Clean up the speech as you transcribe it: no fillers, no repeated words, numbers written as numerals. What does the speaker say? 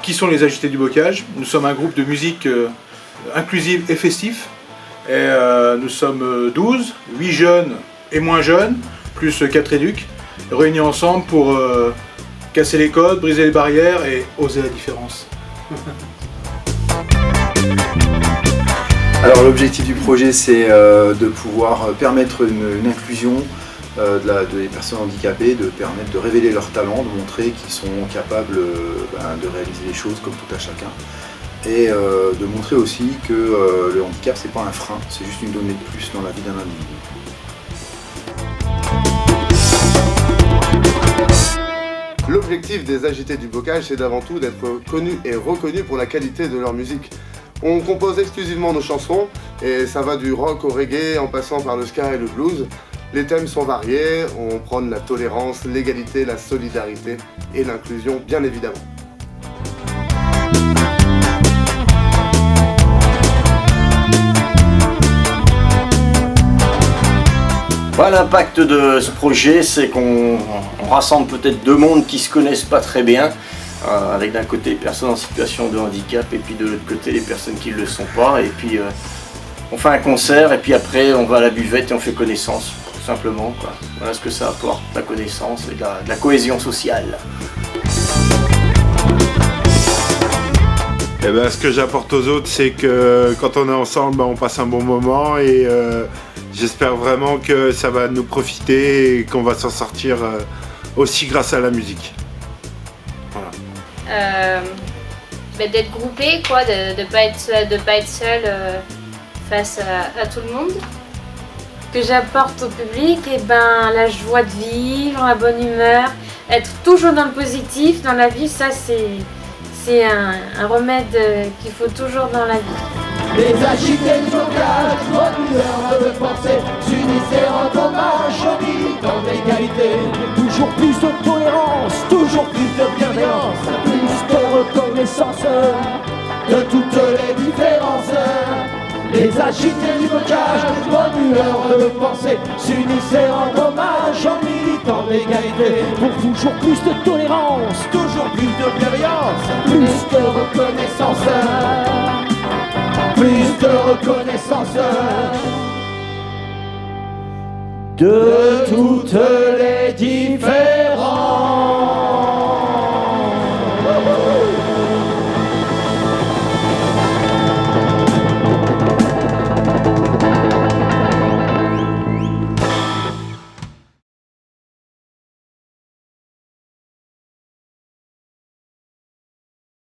qui sont les Agités du Bocage. Nous sommes un groupe de musique inclusive et festif. Et nous sommes 12, 8 jeunes et moins jeunes, plus 4 éducs, réunis ensemble pour casser les codes, briser les barrières et oser la différence. Alors l'objectif du projet, c'est de pouvoir permettre une inclusion des personnes handicapées, de permettre de révéler leurs talents, de montrer qu'ils sont capables de réaliser les choses comme tout à chacun. Et de montrer aussi que le handicap, c'est pas un frein, c'est juste une donnée de plus dans la vie d'un individu. L'objectif des Agités du Bocage, c'est d'avant tout d'être connus et reconnus pour la qualité de leur musique. On compose exclusivement nos chansons, et ça va du rock au reggae en passant par le ska et le blues. Les thèmes sont variés, on prône la tolérance, l'égalité, la solidarité et l'inclusion, bien évidemment. L'impact de ce projet, c'est qu'on rassemble peut-être deux mondes qui ne se connaissent pas très bien, avec d'un côté les personnes en situation de handicap et puis de l'autre côté les personnes qui ne le sont pas. Et puis on fait un concert et puis après on va à la buvette et on fait connaissance, tout simplement, quoi. Voilà ce que ça apporte, la connaissance et de la cohésion sociale. Eh ben, ce que j'apporte aux autres, c'est que quand on est ensemble, on passe un bon moment et j'espère vraiment que ça va nous profiter et qu'on va s'en sortir aussi grâce à la musique. Voilà. D'être groupé, quoi, de pas être seul face à tout le monde. Ce que j'apporte au public, la joie de vivre, la bonne humeur, être toujours dans le positif, dans la vie, ça c'est un remède qu'il faut toujours dans la vie. Les Agités du Bocage, bonne humeur de penser, s'unissent et rendent hommage aux militants d'égalité. Toujours plus de tolérance, toujours plus de bienveillance, plus de reconnaissance de toutes les différences. Les Agités du Bocage, bonne humeur de penser, s'unissent et rendent hommage aux militants d'égalité. Pour toujours plus de tolérance, toujours plus de bienveillance, plus de reconnaissance. Plus de reconnaissance de toutes les différences.